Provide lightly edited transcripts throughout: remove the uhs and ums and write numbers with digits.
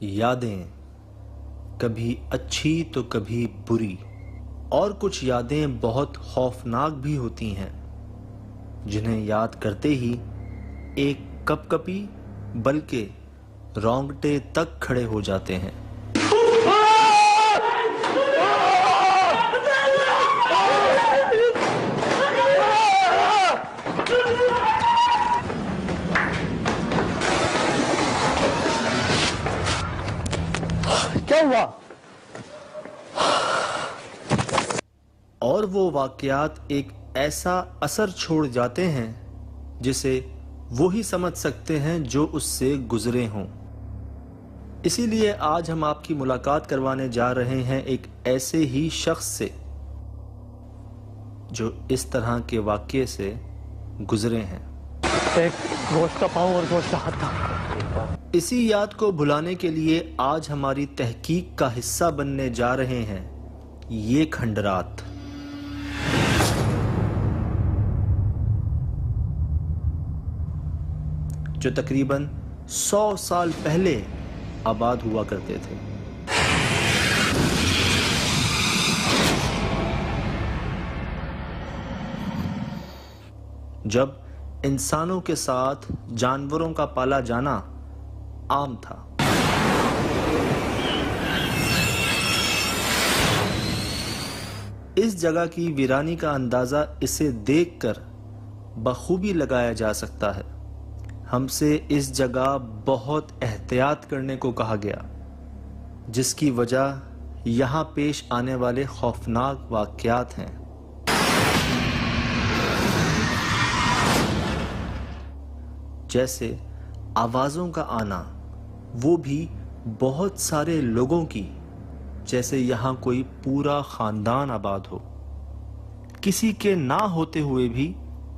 यादें कभी अच्छी तो कभी बुरी, और कुछ यादें बहुत खौफनाक भी होती हैं, जिन्हें याद करते ही एक कपकपी बल्कि रोंगटे तक खड़े हो जाते हैं। क्या हुआ? और वो वाकयात एक ऐसा असर छोड़ जाते हैं जिसे वो ही समझ सकते हैं जो उससे गुजरे हों। इसीलिए आज हम आपकी मुलाकात करवाने जा रहे हैं एक ऐसे ही शख्स से जो इस तरह के वाकये से गुजरे हैं। एक गोश्त का पाँव और गोश्त का हाथ था। इसी याद को भुलाने के लिए आज हमारी तहकीक का हिस्सा बनने जा रहे हैं ये खंडरात। जो तकरीबन 100 साल पहले आबाद हुआ करते थे। जब इंसानों के साथ जानवरों का पाला जाना आम था। इस जगह की वीरानी का अंदाजा इसे देखकर बखूबी लगाया जा सकता है। हमसे इस जगह बहुत एहतियात करने को कहा गया, जिसकी वजह यहां पेश आने वाले खौफनाक वाकयात हैं। जैसे आवाजों का आना, वो भी बहुत सारे लोगों की, जैसे यहां कोई पूरा खानदान आबाद हो। किसी के ना होते हुए भी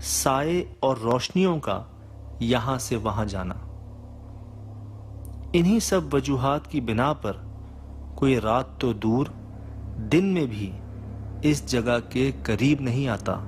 साए और रोशनियों का यहां से वहां जाना। इन्हीं सब वजूहात की बिना पर कोई रात तो दूर, दिन में भी इस जगह के करीब नहीं आता।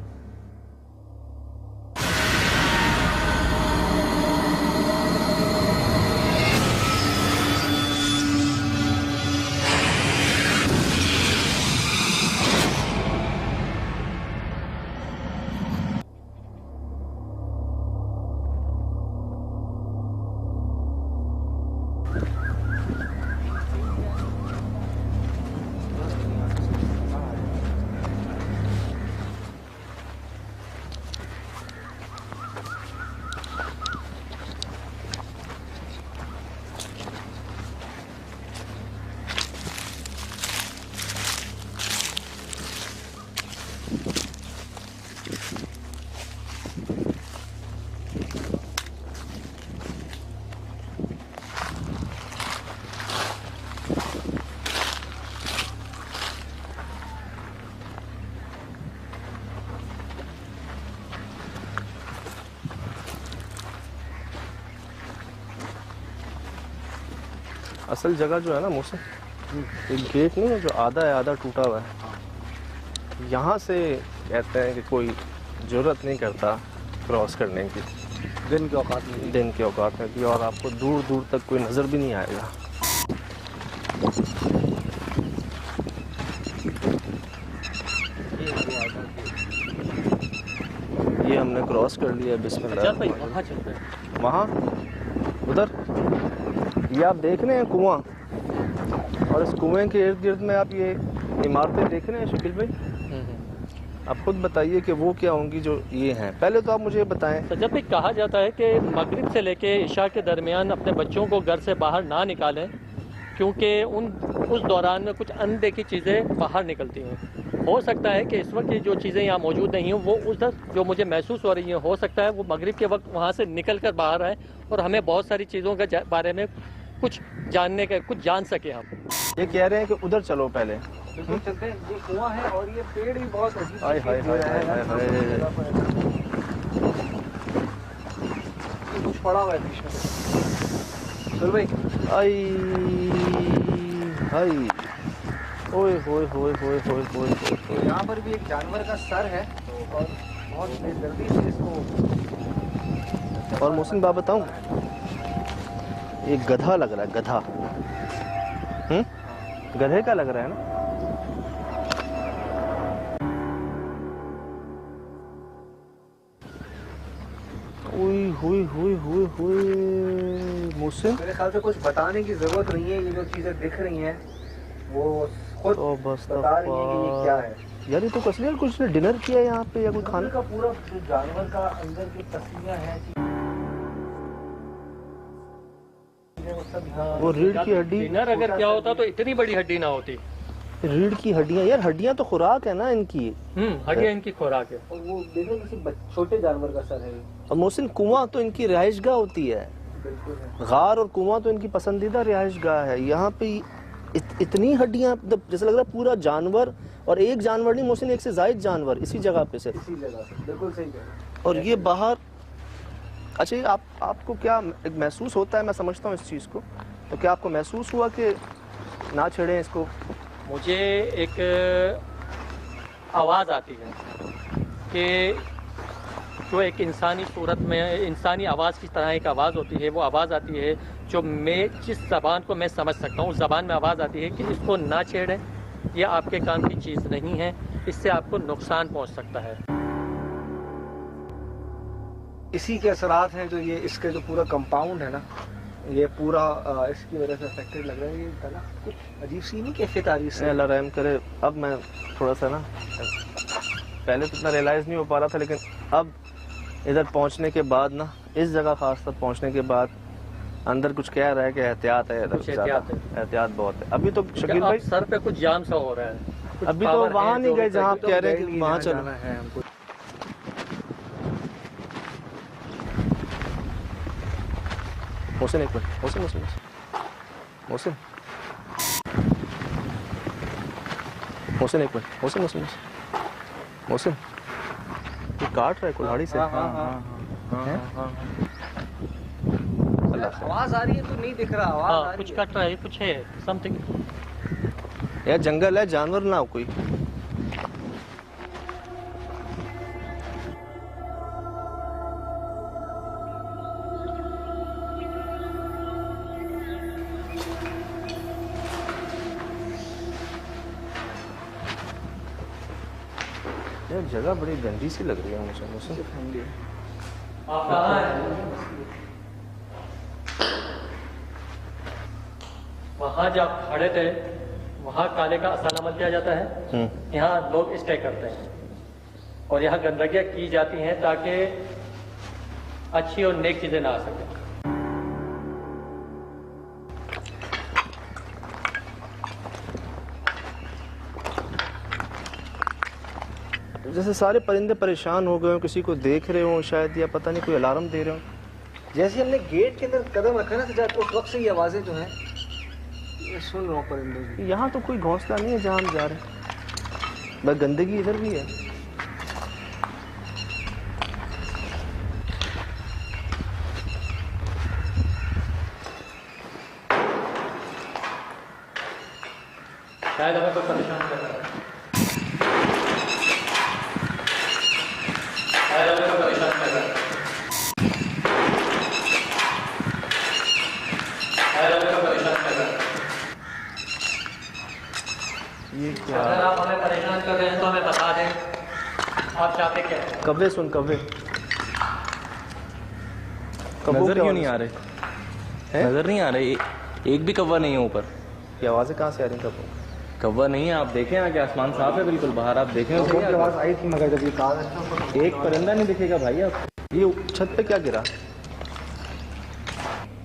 असल जगह जो है ना मोहसिन, एक गेट नहीं है जो आधा है आधा टूटा हुआ है, यहाँ से कहते हैं कि कोई जरूरत नहीं करता क्रॉस करने की। दिन के औकात में, दिन के औकात में भी, और आपको दूर दूर तक कोई नज़र भी नहीं आएगा। ये हमने क्रॉस कर लिया है। बिस्मिल्लाह। वहाँ उधर ये आप देख रहे हैं कुआं, और इस कुएं के इर्द गिर्द में आप ये इमारतें देख रहे हैं शकील भाई। आप खुद बताइए कि वो क्या होंगी जो ये हैं। पहले तो आप मुझे बताएं। तो जब भी कहा जाता है कि मगरिब से लेके इशा के दरमियान अपने बच्चों को घर से बाहर ना निकालें, क्योंकि उस दौरान में कुछ अनदेखी चीज़ें बाहर निकलती हैं। हो सकता है कि इस वक्त ये जो चीज़ें यहाँ मौजूद नहीं हों, वो उधर जो मुझे महसूस हो रही हैं, हो सकता है वो मगरिब के वक्त वहाँ से निकल कर बाहर आए और हमें बहुत सारी चीज़ों के बारे में कुछ जानने का, कुछ जान सके हम। ये कह रहे हैं कि उधर चलो पहले। चलते हैं। ये कुआं है और ये पेड़ भी बहुत अजीब हाय हाय हाय हाय हाय। कुछ पड़ा हुआ है बीच में। चल भाई। आई हाय, ओए होए होए होए होए होए होए। यहाँ पर भी एक जानवर का सर है और बहुत बेदर्दी से इसको। और मोहसिन बात बताऊं, एक गधा लग रहा है, गधा। गधे का लग रहा है ना। हुई हुई हुई हुई हुई मुझसे मेरे ख्याल से कुछ बताने की जरूरत नहीं है, ये जो चीजें दिख रही हैं वो खुद तो बस बता रही हैं कि ये क्या है। यार ये तो कसलियर कुछ ने डिनर किया यहाँ पे या कोई खाने का पूरा जो जानवर का अंदर की तस्वीरें हैं वो सब यहाँ वो रीढ़ की हड्डी, डिनर अगर क्या होता तो इतनी बड़ी हड्डी ना होती। रीढ़ की हड्डियाँ, यार हड्डियाँ तो खुराक है ना इनकी। हड्डियाँ इनकी खुराक है। और वो देखो किसी छोटे जानवर का सर है। और मोहसिन कुआं तो इनकी रिहाइशगाह होती है, बिल्कुल है। गार और कुआं तो इनकी पसंदीदा रिहाइशगाह है। यहाँ पे इतनी हड्डियाँ, जैसे लग रहा है पूरा जानवर, और एक जानवर नहीं मोहसिन, एक से ज्यादा जानवर इसी जगह पे से। इसी जगह बिल्कुल सही कह रहे हैं। और ये बाहर, अच्छा ये आपको क्या एक महसूस होता है, मैं समझता हूँ इस चीज़ को, तो क्या आपको महसूस हुआ कि ना छेड़ें इसको? मुझे एक आवाज़ आती है कि जो एक इंसानी सूरत में, इंसानी आवाज़ की तरह एक आवाज़ होती है, वो आवाज़ आती है जो मैं जिस ज़बान को मैं समझ सकता हूँ, उस ज़बान में आवाज़ आती है कि इसको ना छेड़ें, ये आपके काम की चीज़ नहीं है, इससे आपको नुकसान पहुँच सकता है। इसी के असरात हैं जो ये इसके जो पूरा कंपाउंड है ना, ये पूरा इसकी वजह से अफेक्टेड लग रहा है। ये गला कुछ अजीब सी नहीं कैफियत आ रही है इससे। अल्लाह रहम करे। अब मैं थोड़ा सा ना, पहले तो इतना रियलाइज़ नहीं हो पा रहा था, लेकिन अब इधर पहुंचने के बाद ना, इस जगह खास तक पहुंचने के बाद अंदर कुछ कह रहा है कि एहतियात है, कुछ एहतियात बहुत है। अभी तो शकील भाई सर पे कुछ जाम सा हो रहा है। अभी तो वहाँ नहीं गए जहाँ आप कह रहे हैं कि वहाँ चलो। है हमको। मोहसिन एक मिनट, मोहसिन मोहसिन मोहसिन मोहसिन एक मिनट, मोहसिन मोहसिन मोहसिन ये काट रहा है कुल्हाड़ी से। आवाज आ रही है तो नहीं दिख रहा, आवाज आ रही कुछ है। कट रहा है, कुछ है समथिंग। यार जंगल है, जानवर ना हो कोई। यार जगह बड़ी गंदी सी लग रही है मुझे। आप कहाँ हैं? वहाँ जब खड़े थे वहाँ काले का असाना मत किया जाता है। यहाँ लोग स्टे करते हैं और यहाँ गंदगियाँ की जाती हैं ताकि अच्छी और नेक चीज़ें ना आ सकें। जैसे सारे परिंदे परेशान हो गए हो, किसी को देख रहे हो शायद, या पता नहीं कोई अलार्म दे रहे हो। जैसे हमने गेट के अंदर कदम रखा ना सजाद, उस वक्त से ये आवाजें जो हैं ये सुन रहा हूँ परिंदों की। यहाँ तो कोई घोंसला नहीं है जहाँ हम जा रहे हैं, बस गंदगी इधर भी है। शायद हमें कोई परेशान कर रहा है। शायद हमें कोई परेशान कर रहा है। शायद हमें कोई परेशान कर रहा है। ये क्या? अगर आप हमें परेशान कर रहे हैं तो हमें बता दें आप चाहते क्या हैं। कव्वे सुन, कव्वे नजर क्यों नहीं आ रहे? नजर नहीं आ रहे, एक भी कव्वा नहीं है ऊपर। ये आवाजें कहाँ से आ रही हैं? कव्वा नहीं है, आप देखें आगे आसमान साफ है बिल्कुल, बाहर आप देखें कव्वों की आवाज आई थी मगर जब ये कहा एक परिंदा नहीं दिखेगा भाई। आप ये छत पे क्या गिरा?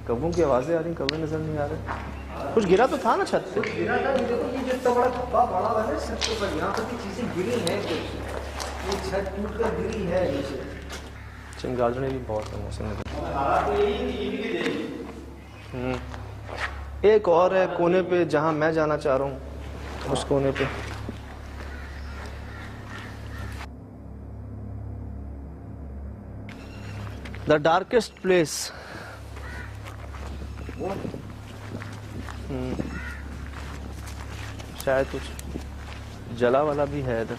कव्वों की आवाजें आ रही, कव्वे नजर नहीं आ रहे। कुछ गिरा तो था ना छत पे। गिरा था, देखो ये जितना बड़ा धब्बा पड़ा हुआ है ना छत के ऊपर, यहाँ पर की चीजें गिरी हैं कुछ, ये छत टूट कर गिरी है नीचे। चिंगाड़ने भी बहुत है मौसम। एक और है कोने पे जहाँ मैं जाना चाह रहा हूँ, उस कोने पे। The darkest place. शायद कुछ जला वाला भी है इधर।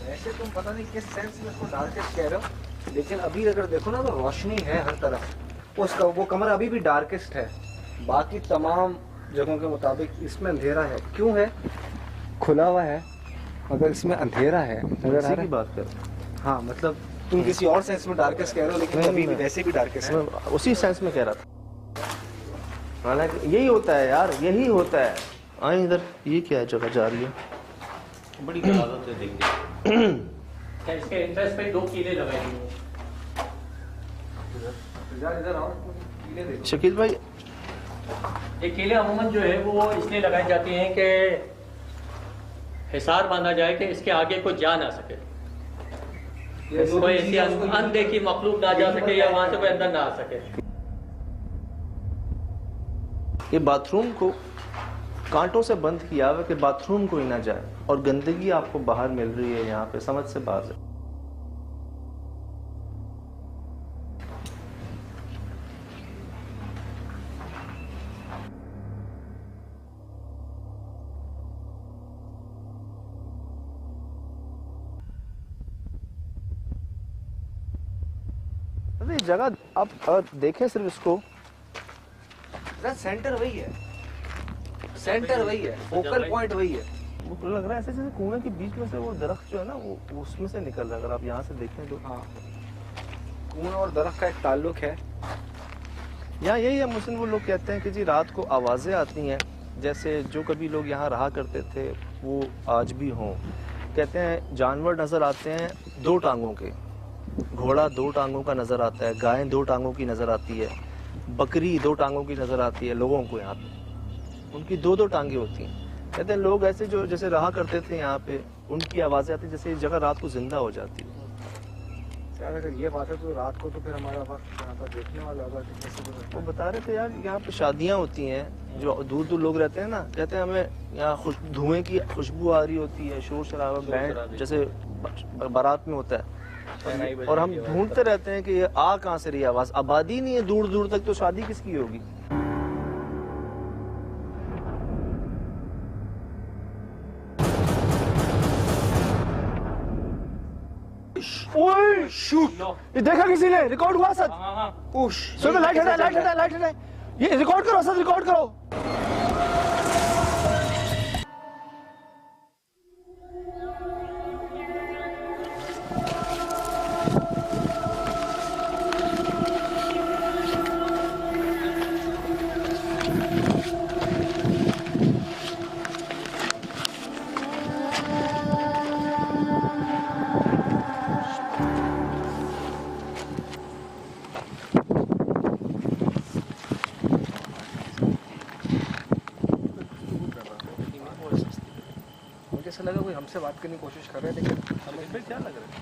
ऐसे तुम पता नहीं किस सेंस में इसको डार्केस्ट कह रहे हो, लेकिन अभी अगर देखो ना तो रोशनी है हर तरफ। उसका वो कमरा अभी भी डार्केस्ट है, बाकी तमाम जगहों के मुताबिक इसमें अंधेरा है। क्यों है? खुला हुआ है मगर इसमें अंधेरा है। नजर आ इसी रहा की है? बात कर। हाँ मतलब तुम किसी और सेंस में डार्केस्ट कह रहे हो, लेकिन नहीं, अभी भी नहीं। वैसे भी डार्केस्ट है। मैं उसी सेंस में कह रहा था। हालांकि यही होता है यार, यही होता है। आए इधर, ये क्या है जगह जा रही है? बड़ी गलादत है देखिए। इसके इंटरेस्ट पे 2 कीले लगाए हुए इधर आओ, कीले देखो। शकील भाई, ये कीले अमूमन जो है वो इसलिए लगाई जाती हैं कि हिसार बांधा जाए कि इसके आगे कोई जा ना सके, ये जो कोई भी ऐसी चीज़ है उसको अनदेखी मखलूक ना जा सके या वहां से कोई अंदर ना आ सके। ये बाथरूम को कांटों से बंद किया हुआ कि बाथरूम कोई ना जाए, और गंदगी आपको बाहर मिल रही है यहाँ पे, समझ से बाहर है। अरे जगह आप देखें सिर्फ इसको, सेंटर वही है, सेंटर वही है, फोकल पॉइंट वही है। वो लग रहा है ऐसे जैसे कुएं के बीच में से वो दरख्त जो है ना वो उसमें से निकल रहा है। अगर आप यहाँ से देखें तो हाँ, कुएं और दरख्त का एक ताल्लुक है। यहाँ यही है मुस्लिम, वो लोग कहते हैं कि जी रात को आवाज़ें आती हैं, जैसे जो कभी लोग यहाँ रहा करते थे वो आज भी हों। कहते हैं जानवर नज़र आते हैं 2 टांगों के, घोड़ा 2 टांगों का नज़र आता है, गाय 2 टांगों की नज़र आती है, बकरी 2 टांगों की नज़र आती है लोगों को। यहाँ पे उनकी 2-2 टांगें होती हैं। कहते हैं लोग ऐसे जो जैसे रहा करते थे यहाँ पे, उनकी आवाज़ें आती जैसे ये जगह रात को जिंदा हो जाती है। यार अगर ये बात है तो रात को तो फिर हमारा वक्त यहाँ पर देखने वाला होगा कि कैसे गुजरता वो है। बता रहे थे यार यहाँ पे शादियाँ होती हैं, जो दूर दूर लोग रहते हैं ना, कहते हैं हमें यहाँ धुएं की खुशबू आ रही होती है, शोर शराबा बैंड जैसे बारात में होता है, और हम ढूंढते रहते हैं कि ये आ कहाँ से रही आवाज़। आबादी नहीं है दूर दूर तक, तो शादी किसकी होगी? ओए शूट, ये देखा किसी ने? रिकॉर्ड हुआ सच? सुनो, लाइट हटाए, लाइट हटाए, लाइट हटाए, ये रिकॉर्ड करो सच, रिकॉर्ड करो। मुझे ऐसा लगा कोई हमसे बात करने की कोशिश कर रहे हैं, लेकिन हमें फिर क्या लग रहा है?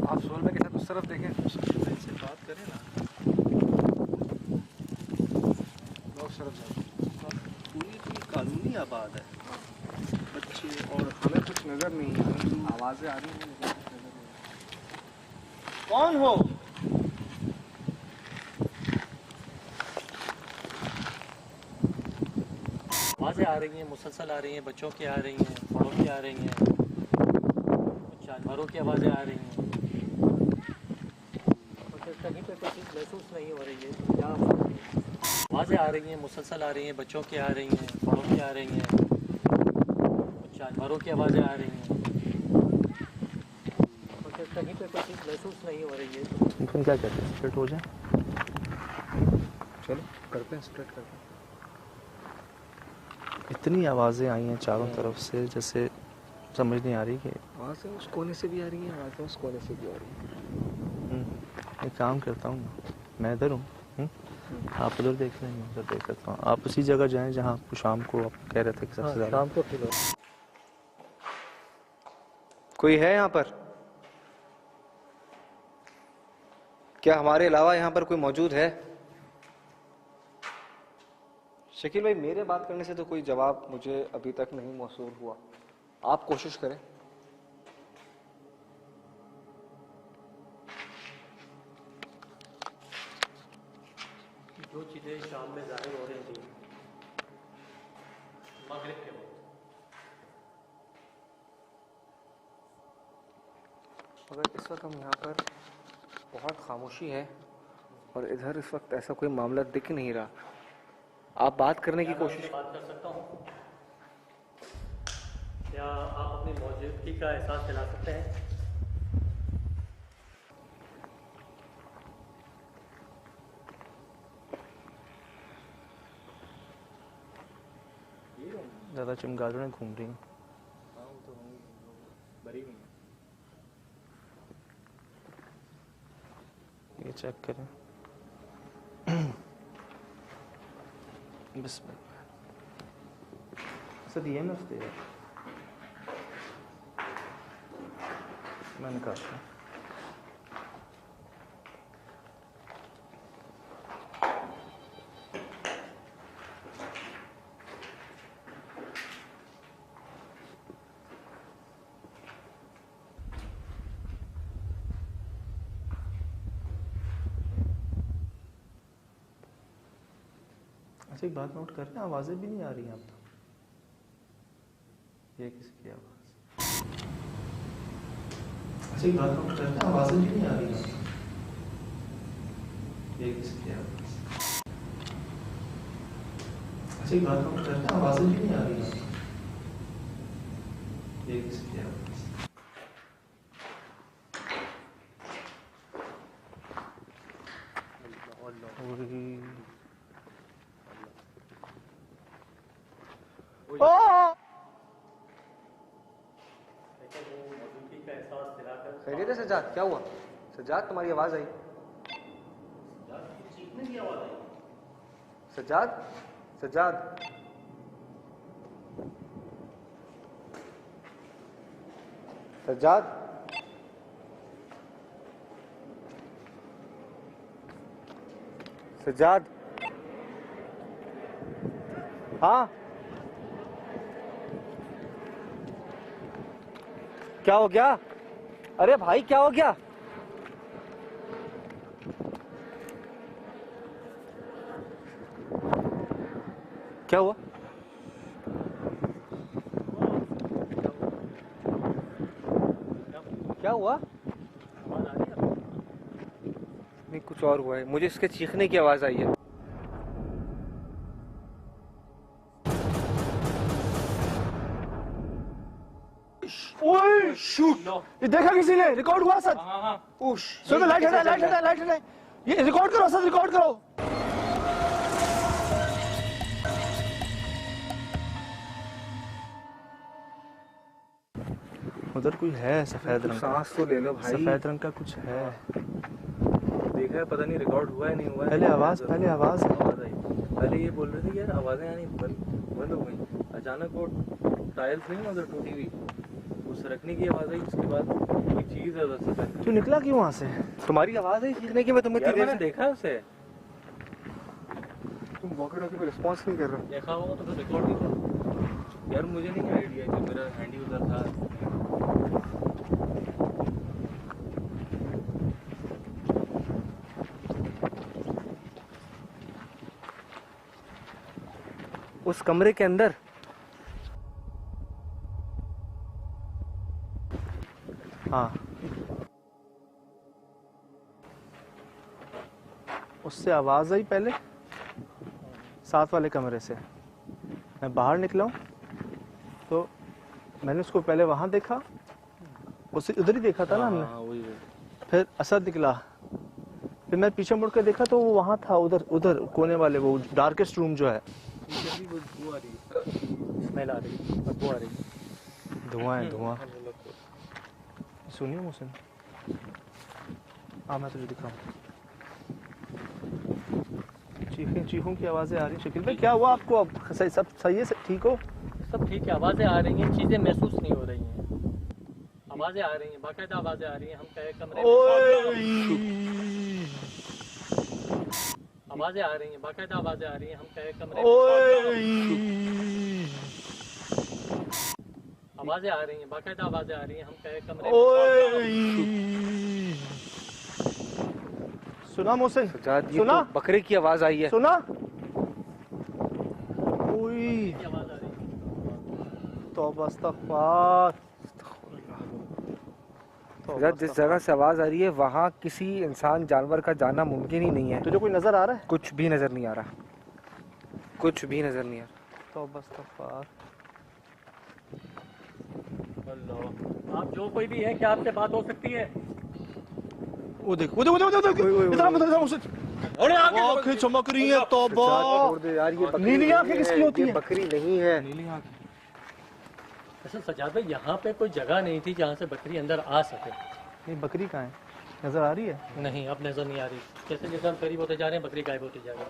आप सोल में के साथ उस तरफ देखें, से बात करें ना, उस तरफ जाओ। पूरी कानूनी आबाद है बच्चे, और हमें कुछ नजर नहीं है, आवाजें आ रही हैं लेकिन कुछ नजर नहीं। कौन हो? आवाज़ें आ रही हैं, मुसलसल आ रही हैं, बच्चों की आ रही हैं, बड़ों की आ रही हैं, कुछ जानवरों की आवाज़ें आ रही हैं। और कहीं पे कोई चीज़ महसूस नहीं हो रही है तो क्या आवाज़ें आ रही हैं, मुसलसल आ रही हैं, बच्चों की आ रही हैं, बड़ों की आ रही हैं, कुछ जानवरों की आवाज़ें आ रही हैं। और कहीं पे कोई चीज़ महसूस नहीं हो रही है तो तुम क्या कहते हैं, स्प्लिट हो जाए? चलो करते हैं, स्प्लिट करते हैं। इतनी आवाज़ें आई हैं चारों तरफ से, जैसे समझ नहीं आ रही कि वहाँ से उस कोने से भी आ रही है, वहाँ से उस कोने से भी आ रही है। एक काम करता हूँ मैं इधर हूँ, आप उधर देख लें, मैं उधर देख लेता हूँ। आप उसी जगह जाएं जहाँ आपको शाम को आप कह रहे थे कि सबसे ज़्यादा। शाम को ठीक है। कोई है यहाँ पर? क्या हमारे अलावा यहाँ पर कोई मौजूद है? शकील भाई, मेरे बात करने से तो कोई जवाब मुझे अभी तक नहीं मौसूल हुआ। आप कोशिश करें। जो चीज़ें शाम में ज़ाहिर हो रही थी मगरिब के वक्त, मगर इस वक्त हम यहाँ पर बहुत खामोशी है और इधर इस वक्त ऐसा कोई मामला दिख नहीं रहा। आप बात करने की कोशिश। बात कर सकता हूँ क्या आप अपनी मौजूदगी का एहसास दिला सकते हैं? ज़्यादा चमगादड़ें घूम रही हैं। ये चेक करें। बिस्मिल्लाह। सर ये मस्ते है, मैंने कहा अच्छा, एक बात नोट कर रहे हैं, आवाज़ें भी नहीं आ रही हैं अब तक। ये किसकी आवाज़? अच्छा, एक बात नोट कर रहे हैं, आवाज़ें भी नहीं आ रही हैं। ये किसकी आवाज़? अच्छा, एक बात नोट कर रहे हैं, आवाज़ें भी नहीं आ रही हैं। ये किसकी आवाज़? खैरियत है सज्जाद? क्या हुआ सज्जाद, तुम्हारी आवाज आई? सज्जाद, सज्जाद, सज्जाद, सज्जाद, हाँ क्या हो गया? अरे भाई क्या हो गया? क्या हुआ? क्या हुआ? नहीं, कुछ और हुआ है। मुझे इसके चीखने की आवाज आई है। ओए शूट! ये देखा किसी ने? रिकॉर्ड हुआ सच? उश! सुनो, लाइट हटाए, लाइट हटाए, लाइट हटाए। ये रिकॉर्ड करो सच, रिकॉर्ड करो। उधर कोई है सफेद रंग का। सांस तो ले लो भाई। सफेद रंग का कुछ है। देखा है, पता नहीं रिकॉर्ड हुआ है नहीं हुआ है। पहले आवाज आई। पहले ये बोल रहे थे यार आवाजें आनी बंद हो गई। अचानक वो टाइल्स नहीं उधर टूटी हुई, उस रखने की आवाज आई। उसके बाद कोई चीज है उधर से। तू निकला क्यों वहाँ से? तुम्हारी आवाज है चीखने की। मैं तुम्हें यार मैंने देखा है उसे। तुम वॉकी टॉकी पे रिस्पॉन्स नहीं कर रहे। देखा होगा तो फिर रिकॉर्ड नहीं था। यार मुझे नहीं आइडिया कि मेरा हैंडी उधर था। उस कमरे के अंदर हाँ, उससे आवाज आई पहले साथ वाले कमरे से। मैं बाहर निकला हूँ तो मैंने उसको पहले वहां देखा, उसे उधर ही देखा था ना हमने। वही। फिर असद निकला, फिर मैं पीछे मुड़ के देखा तो वो वहां था, उधर उधर कोने वाले वो डार्केस्ट रूम जो है। स्मेल आ रही है, बदबू आ रही है। धुआं है, धुआं। सुनिए मुझसे, हाँ मैं तुझे दिखाऊँ। चीखों की आवाज़ें आ रही हैं। शकील भाई क्या हुआ आपको? अब सही, सब सही है, ठीक हो? सब ठीक है, आवाज़ें आ रही हैं, चीज़ें महसूस नहीं हो रही हैं। आवाज़ें आ रही हैं, बाकायदा आवाज़ें आ रही हैं। हम कहे कमरे में आवाज़ें आ रही हैं, बाकायदा आवाज़ें आ रही हैं। हम कहे कमरे में आवाज़ें आ रही हैं, बाकायदा आवाज़ें आ रही हैं। हम कहे कमरे में सुना मोहसिन? सजाद, ये सुना? तो बकरे की आवाज आई है। सुना? ओए की आवाज़ आ रही है। तौबा अस्तगफार। सजाद, जिस जगह से आवाज आ रही है वहाँ किसी इंसान जानवर का जाना मुमकिन ही नहीं है। तुझे कोई नजर आ रहा है? कुछ भी नजर नहीं आ रहा, कुछ भी नजर नहीं आ रहा। तौबा अस्तगफार। आप जो कोई भी है, क्या आपसे बात हो सकती है? वो देख, वो देख, वो देख, वो देख, इतना मत इतना मुझसे। अरे आंखें चमक रही हैं। तौबा। छोड़ दे यार, ये बकरी नीली आंखें किसकी होती ये हैं? बकरी नहीं है। अच्छा सजाद भाई, यहाँ पे कोई जगह नहीं थी जहाँ से बकरी अंदर आ सके। ये बकरी कहाँ है? नजर आ रही है? नहीं, अब नजर नहीं आ रही। जैसे जैसे हम करीब होते जा रहे हैं, बकरी गायब होती जा रही है।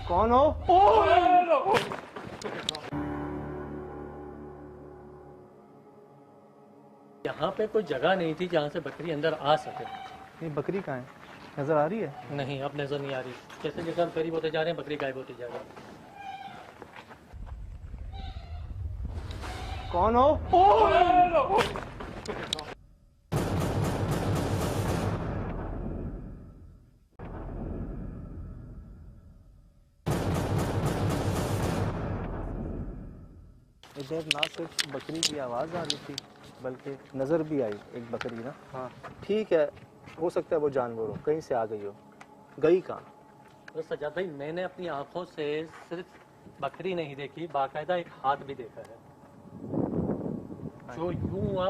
कौन हो? यहाँ पे कोई जगह नहीं थी जहाँ से बकरी अंदर आ सके। ये बकरी कहाँ है? नजर आ रही है? नहीं, अब नजर नहीं आ रही। जैसे जैसे हम करीब होते जा रहे हैं, बकरी गायब होती जा रही है। कौन हो? इधर ना सिर्फ बकरी की आवाज़ आ रही थी बल्कि नज़र भी आई एक बकरी ना। हाँ, ठीक है, हो सकता है वो जानवर हो, कहीं से आ गई हो। गई कहाँ? तो सजाद भाई, मैंने अपनी आंखों से सिर्फ बकरी नहीं देखी, बाकायदा एक हाथ भी देखा है जो यूं हुआ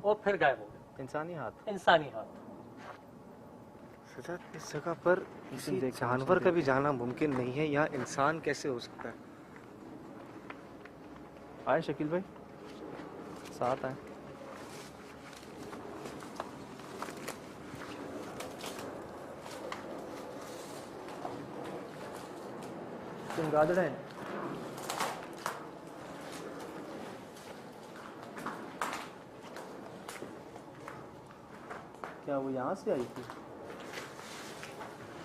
और फिर गायब हो गया। इंसानी हाथ। इंसानी हाथ। सजाद, इस जगह पर किसी देख, जानवर का भी जाना मुमकिन नहीं है। यहाँ इंसान कैसे हो सकता है? आए शकील भाई, साथ आए। तुम गादड़ है? क्या वो यहाँ से आई थी?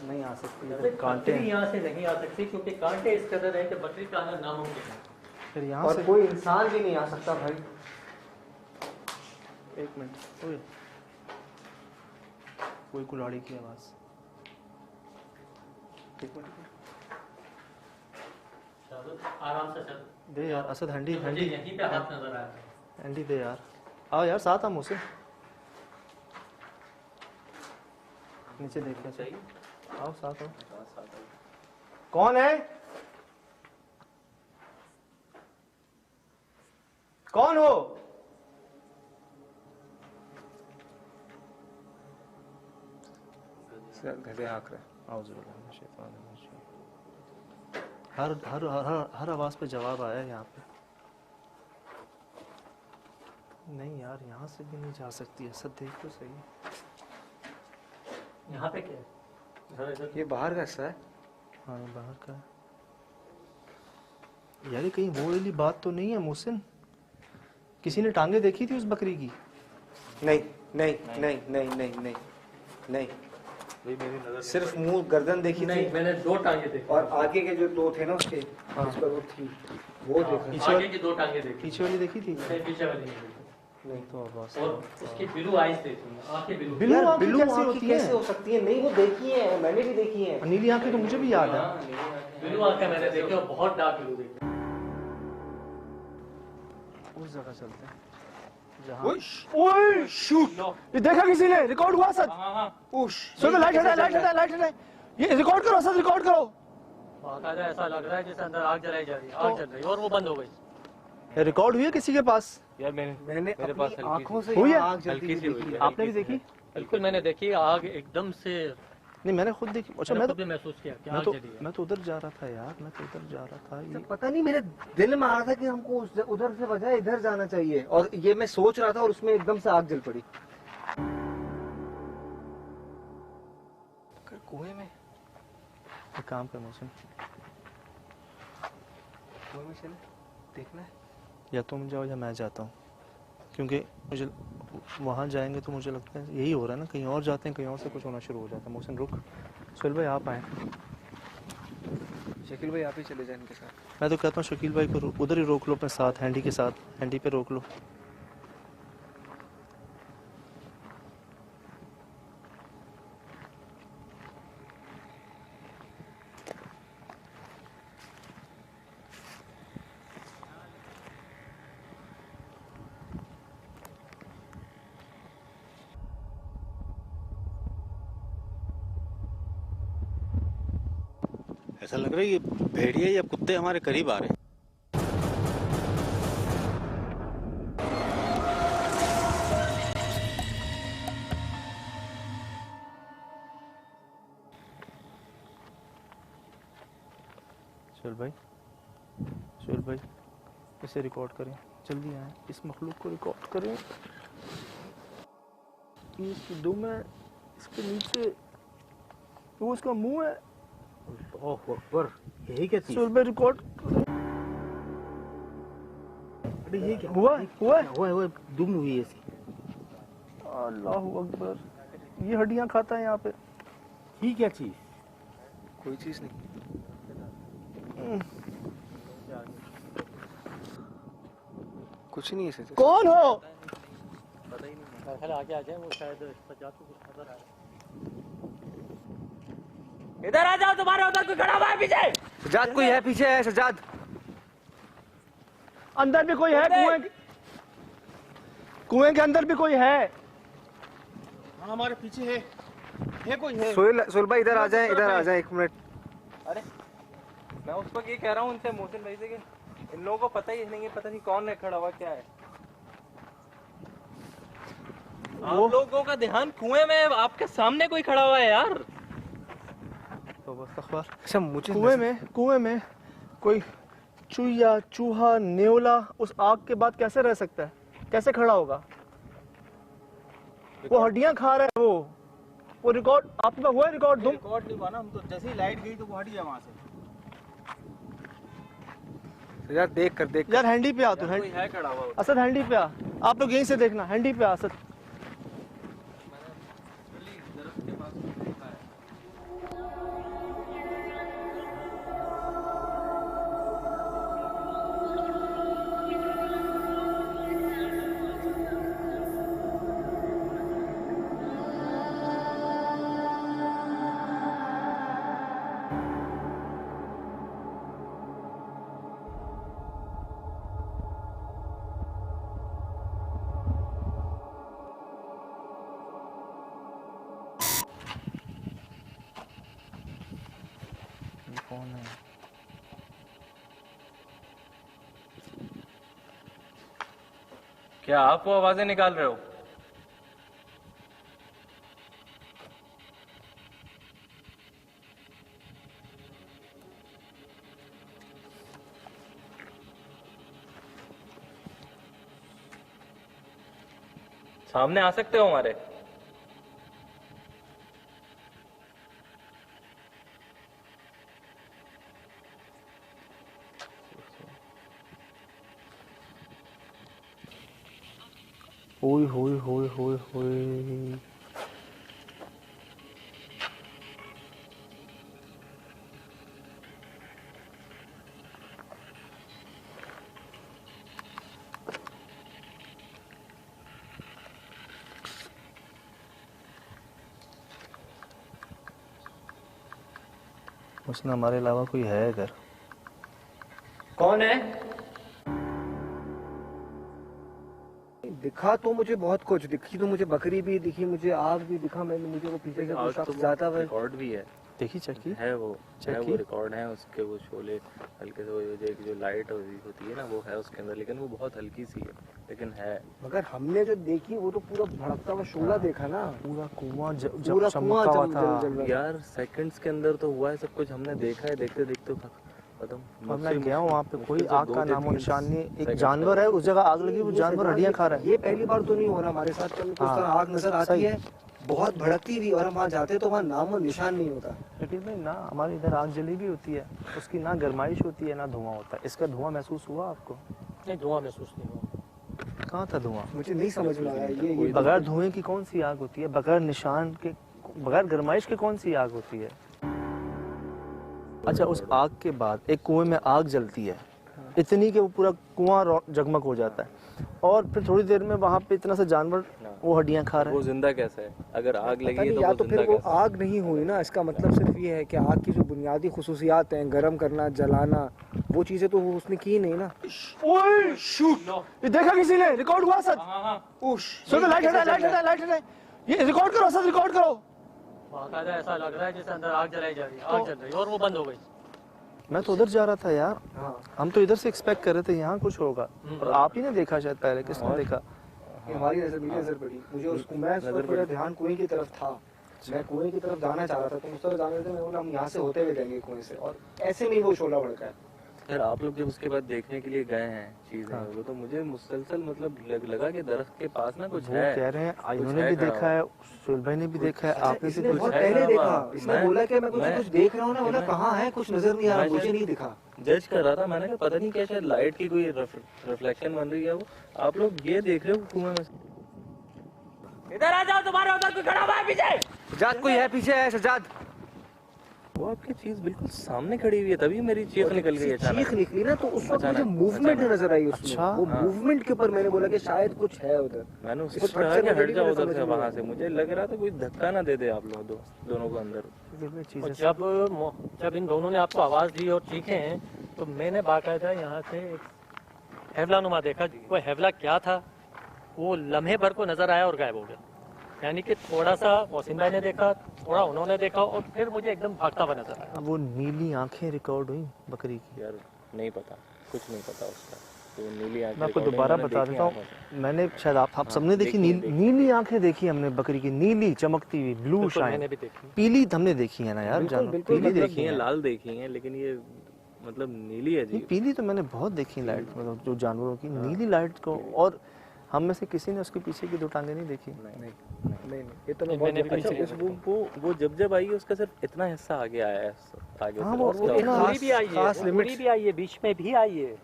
नहीं आ सकती, इधर कांटे बकरी हैं। यहाँ से नहीं आ सकती क्योंकि कांटे इस कदर है कि बकरी का आना नामुमकिन है। फिर यहाँ और से कोई इंसान भी नहीं आ सकता भाई। एक मिनट, ओए, कोई कुल्हाड़ी की आवाज। एक मिनट, चलो आराम से चल। दे यार असद, हंडी मुझे हंडी यहीं पे हाथ नजर आया था। हंडी दे यार। आओ यार साथ हम उसे नीचे देखना चाहिए। आओ साथ आओ। कौन है? कौन हो? गधे हाँक रहे। हर हर हर हर आवाज पे जवाब आया है यहाँ पे। नहीं यार, यहाँ से भी नहीं जा सकती। असद देख तो सही। यहाँ पे क्या है? ये बाहर का हिस्सा है। हाँ बाहर का है। यार ये कहीं वो वाली बात तो नहीं है मोहसिन? किसी ने टांगे देखी थी उस बकरी की? नहीं नहीं नहीं नहीं नहीं नहीं नहीं, सिर्फ मुंह गर्दन देखी नहीं, थी मैंने दो टांगे देखी। और आगे के जो दो थे ना उसके, हाँ। जिस पर वो थी वो देखा। पीछे आगे की दो टांगे देखी। पीछे वाली देखी थी? नहीं, पीछे वाली नहीं देखी। नहीं तो बस। और उसकी बिलू आइज देखी, आंखें बिलू। बिलू यार, आंखें बिल्लू कैसे आंखें होती कैसे हैं? हो सकती है? नहीं, वो देखी है, मैंने भी देखी है। नीली आंखें तो मुझे भी याद है। बिलू आंखें मैंने देखी और बहुत डार्क बिलू देखी। उस जगह चलते हैं जहाँ। ओए शूट! ये देखा किसी ने? रिकॉर्ड हुआ सर? सुनो, लाइट हटाए, लाइट हटाए, लाइट हटाए। ये रिकॉर्ड करो सर, रिकॉर्ड करो। बाकायदा ऐसा लग रहा है जैसे अंदर आग जलाई जा रही है। आग जल रही है और वो बंद हो गई। ये रिकॉर्ड हुई है किसी के पास? यार मैंने मेरे पास अपनी आंखों से हुई है? यहाँ आग जलती हल्की सी हुई हुई देखी है। है। आपने भी देखी? बिल्कुल मैंने देखी, आग एकदम से नहीं मैंने खुद देखी। अच्छा मैंने खुद भी महसूस किया कि आग जली है। मैं तो उधर जा रहा था यार, मैं तो उधर जा रहा था। ये पता नहीं मेरे दिल में आ रहा था कि हमको उधर से बजाय इधर जाना चाहिए, और ये मैं सोच रहा था और उसमें एकदम से आग जल पड़ी। कुएं में एक काम कर मौसम, कुएं में चले देखना है। या तुम जाओ या मैं जाता हूँ, क्योंकि मुझे वहाँ जाएंगे तो मुझे लगता है यही हो रहा है ना, कहीं और जाते हैं कहीं और से कुछ होना शुरू हो जाता है। मोहसिन रुक, सुहेल भाई आप आए। शकील भाई आप ही चले जाए इनके साथ। मैं तो कहता हूँ शकील भाई को उधर ही रोक लो अपने साथ, हैंडी के साथ, हैंडी पे रोक लो। ऐसा लग रहा है ये भेड़िया या कुत्ते हमारे करीब आ रहे हैं। सुहेल भाई इसे रिकॉर्ड करें, जल्दी आए, इस मखलूक को रिकॉर्ड करें। ये इसकी दुम है, इसके नीचे वो उसका मुंह है। ओह अकबर, यही क्या चीज? सुहेल भाई रिकॉर्ड। अरे ये क्या हुआ हुआ हुआ दुम हुई ऐसी। अल्लाह अकबर, ये हड्डियां खाता है यहाँ पे। ये क्या चीज? कोई चीज नहीं। कुछ नहीं है। कौन हो? पता ही नहीं, मेरे आगे आ जाए वो शायद सज्जाद को कुछ नजर आ रहा है। इधर आ जाओ, तुम्हारे उधर कोई खड़ा हुआ है पीछे। सजाद कोई है पीछे, है सजाद। अंदर भी कोई है, कुएं के अंदर भी कोई है। हाँ हमारे पीछे है कोई है। सोहेल भाई इधर आ जाए, इधर आ जाए 1 मिनट। अरे मैं उस वक्त ये कह रहा हूँ उनसे, मोहसिन भाई से, कि इन लोगों को पता ही नहीं है, पता नहीं कौन है खड़ा हुआ, क्या है। आप लोगों का ध्यान कुएं में, आपके सामने कोई खड़ा हुआ है यार। तो बस अखबार। अच्छा मुझे कुएं में कोई चूहा, चूहा, नेवला उस आग के बाद कैसे रह सकता है? कैसे खड़ा होगा? वो हड्डियां खा रहा है। वो रिकॉर्ड आपके पास हुआ है? रिकॉर्ड तुम रिकॉर्ड नहीं हुआ ना, हम तो जैसे ही लाइट गई तो वो हट गया वहां से। यार देख यार हैंडी पे आ तू, कोई है खड़ा हुआ। असद हैंडी पे आ। आप लोग यहीं से देखना, हैंडी पे आ असद। कौन है? क्या आप वो आवाजें निकाल रहे हो? सामने आ सकते हो हमारे? ओए होए होए होए होए। उसने हमारे अलावा कोई है इधर? कौन है? दिखा तो मुझे बहुत कुछ, दिखी तो मुझे बकरी भी दिखी, मुझे आग भी दिखा, मैंने मुझे वो पीछे से कुछ ज्यादा रिकॉर्ड भी है। देखी चेक की है वो चेक है की? वो रिकॉर्ड है उसके, वो शोले हल्के से, वो जो लाइट होती है ना वो है उसके अंदर, लेकिन वो बहुत हल्की सी है, लेकिन है। मगर हमने जो देखी वो तो पूरा भड़कता हुआ शोला देखा ना, पूरा कुआं जब पूरा चमका कुआं हुआ जल था। जल जल रहा था। यार सेकंड्स के अंदर तो हुआ है सब कुछ, हमने देखा है, देखते देखते खत्म। और मैं गया हूँ वहाँ पे, कोई मुश्किल से आग का 2 से नामो 3 निशान नहीं। एक सेकंड जानवर है, उस जगह आग लगी, वो ये जानवर सजा, हड्डियाँ खा रहा है। ये पहली बार तो नहीं हो रहा हमारे साथ, कभी कुछ हाँ। तरह आग नजर आती सही। है बहुत भड़कती हुई, और हम वहाँ जाते तो वहाँ नाम और निशान नहीं होता। लेकिन भाई ना हमारे इधर आग जली भी होती है, उसकी ना गर्माइश होती है ना धुआं होता है। इसका धुआं महसूस हुआ आपको? नहीं, धुआं महसूस नहीं हुआ। कहाँ था धुआं? मुझे नहीं समझ में आया ये बगैर धुएं की कौन सी आग होती है? बगैर निशान के, बगैर गर्माइश के कौन सी आग होती है? अच्छा, उस आग के बाद एक कुएं में आग जलती है इतनी कि वो पूरा कुआं जगमग हो जाता है, और फिर थोड़ी देर में वहाँ पे इतना सा जानवर वो हड्डियाँ खा रहा वो है। जिंदा कैसे है? अगर आग पता लगी है नहीं, तो या वो तो जिंदा फिर वो कैसे है? आग नहीं हुई ना, इसका मतलब सिर्फ ये है कि आग की जो बुनियादी खुसूसियात हैं, गर्म करना, जलाना, वो चीजें तो वो उसने की नहीं ना। ओए शूट, ये देखा किसी ने? रिकॉर्ड हुआ सच? सुनो, लाइट हटाए, लाइट हटाए, लाइट हटाए, ये रिकॉर्ड करो सच, रिकॉर्ड करो। बाकायदा ऐसा लग रहा है जैसे अंदर आग जलाई जा रही है, आग जल रही है और वो बंद हो गई। मैं तो उधर जा रहा था यार, हाँ, हम तो इधर से एक्सपेक्ट कर रहे थे यहाँ कुछ होगा, और आप ही ने देखा शायद पहले। किसने देखा? ये हमारी नजर, मेरी नजर पड़ी मुझे उसको, मैं उस वक्त मेरा ध्यान कुएं की तरफ था, मैं कुएं की तरफ जाना चाह रहा था, तो उस तरफ जाने थे, मैं बोला हम यहाँ से होते हुए जाएंगे कुएं से, और ऐसे में ही वो शोला भड़का है। यार आप लोग जब उसके बाद देखने के लिए गए हैं चीजें, वो तो मुझे मुसलसल मतलब लगा कि दरख्त के पास ना कुछ वो है। कह रहे हैं, कुछ इन्होंने है भी खड़ा देखा है, सुहेल भाई ने भी देखा है, आपने भी इसने बहुत देखा है। पहले देखा, मैं- इसने बोला कि मैं कुछ देख रहा हूँ ना, बोला मैं- कहाँ है, कुछ नजर नहीं आ रहा, मैं मुझे शायद- नहीं दिखा। जज कर रहा था, मैंने कहा पता नहीं क्या, शायद लाइट की कोई रिफ्लेक्शन बन रही है। वो आप लोग ये देख रहे हो कुएं में से? इधर आ जाओ, तुम्हारे उधर कोई खड़ा हुआ है पीछे। सजाद कोई है पीछे, है सजाद। वो आपकी चीज बिल्कुल सामने खड़ी हुई है, तभी मेरी चीख निकल गई चीख अचानक। निकली ना, तो उस वक्त मुझे अचानक- मूवमेंट अचानक। नजर आई उसमें। अच्छा। वो हाँ। मूवमेंट के ऊपर मैंने बोला कि शायद कुछ है उधर। मैंने इस उसको कहा स्ट्रक्चर कि में हट मेरी जाओ भी उधर समझ से, में वहां नहीं से मुझे लग रहा था कोई धक्का ना दे दे आप लोग दोनों को अंदर। और जब इन दोनों ने आपको आवाज दी और चीखे हैं, तो मैंने बाकायदा यहाँ से एक हैवला नुमा देखा। वो हैवला क्या था, वो लम्हे भर को नजर आया और गायब हो गया। यानी कि थोड़ा सा मोहसिन भाई ने देखा, थोड़ा उन्होंने देखा, और फिर मुझे एकदम भागता हुआ नजर आया। वो नीली आंखें रिकॉर्ड हुई बकरी की। यार नहीं पता, कुछ नहीं पता उसका। तो नीली आंखें मैं आपको recording दोबारा मैंने बता देखी देता आंखों हूँ, मैंने शायद आप सबने देखी, देखी। नीली आंखें देखी हमने बकरी की, नीली चमकती हुई, ब्लू बिल्कुल, मैंने शाइन। भी देखी। पीली हमने देखी है ना यार, बिल्कुल, जानवर बिल्कुल, पीली मतलब देखी ये है। लाल देखी है, लेकिन ये मतलब नीली है नहीं, जी। पीली तो मैंने बहुत देखी लाइट, मतलब जो जानवरों की नीली लाइट को। और हम में से किसी ने उसके पीछे की 2 टांगे नहीं देखी। नहीं, ये तो मैं नहीं, बहुत मैंने भी अच्छा नहीं अच्छा, वो जब आई है उसका सिर्फ इतना हिस्सा आगे आया है, आगे हाँ, से। वो और वो इतना- पूरी भी आई है, खास वो पूरी भी आई है, बीच में भी आई है,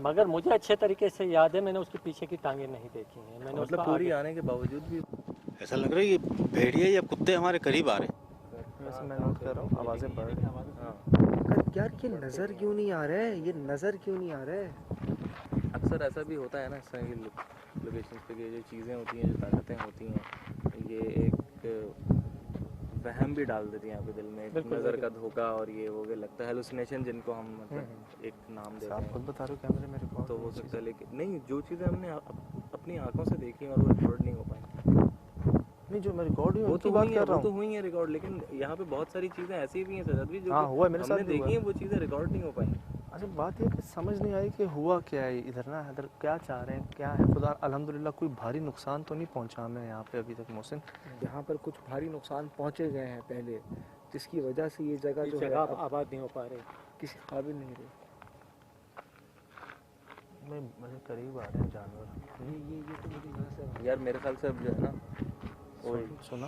मगर मुझे अच्छे तरीके से याद है, मैंने उसके पीछे की टांगे नहीं देखी हैं। मैंने मतलब उसका पूरी आगे- आने के बावजूद भी ऐसा लग रहा है ये भेड़िया या कुत्ते हमारे करीब आ रहे हैं। वैसे मैं नोट कर रहा हूँ, आवाजें बढ़ रही हैं। हाँ, यार ये नजर क्यों नहीं आ रहा है, ये नजर क्यों नहीं आ रहा है। अक्सर ऐसा भी होता है ना इस तरह की लोकेशन पे, कि जो चीज़ें होती हैं, जो ताकतें होती हैं, ये एक वहम भी डाल देती हैं आपके दिल में, एक बिल्कुल, नज़र बिल्कुल। का धोखा, और ये हो गया लगता है हेलुसिनेशन, जिनको हम मतलब एक नाम देते आप खुद हैं। बता रहे हो कैमरे में रिकॉर्ड तो हो सकता है, लेकिन नहीं, जो चीज़ें हमने अपनी आंखों से देखी हैं और वो रिकॉर्ड नहीं हो पाई, नहीं, जो मैं रिकॉर्ड हुई वो उनकी तो बात हुई है, कर रहा वो तो हूँ। हुई है रिकॉर्ड, लेकिन यहाँ पे बहुत सारी चीज़ें ऐसी भी हैं सजाद भी, जो हाँ, कि हुआ है, मेरे साथ हमने भी हुआ देखी है। हैं, वो चीज़ें रिकॉर्ड नहीं हो पाई। अच्छा, बात ये कि समझ नहीं आई कि हुआ क्या है इधर ना, इधर क्या चाह रहे हैं, क्या है। खुदा अल्हम्दुलिल्लाह कोई भारी नुकसान तो नहीं पहुंचा हमें यहाँ पे अभी तक मोहसिन। यहाँ पर कुछ भारी नुकसान पहुंचे गए हैं पहले, जिसकी वजह से ये जगह इस जो है जगह अब आबाद नहीं हो पा रही। किसी काबिल नहीं रही। मेरे करीब आ रहे हैं जानवर। ये तो मुझे यहाँ से यार मेरे ख्याल से अब जो है ना, वो सुना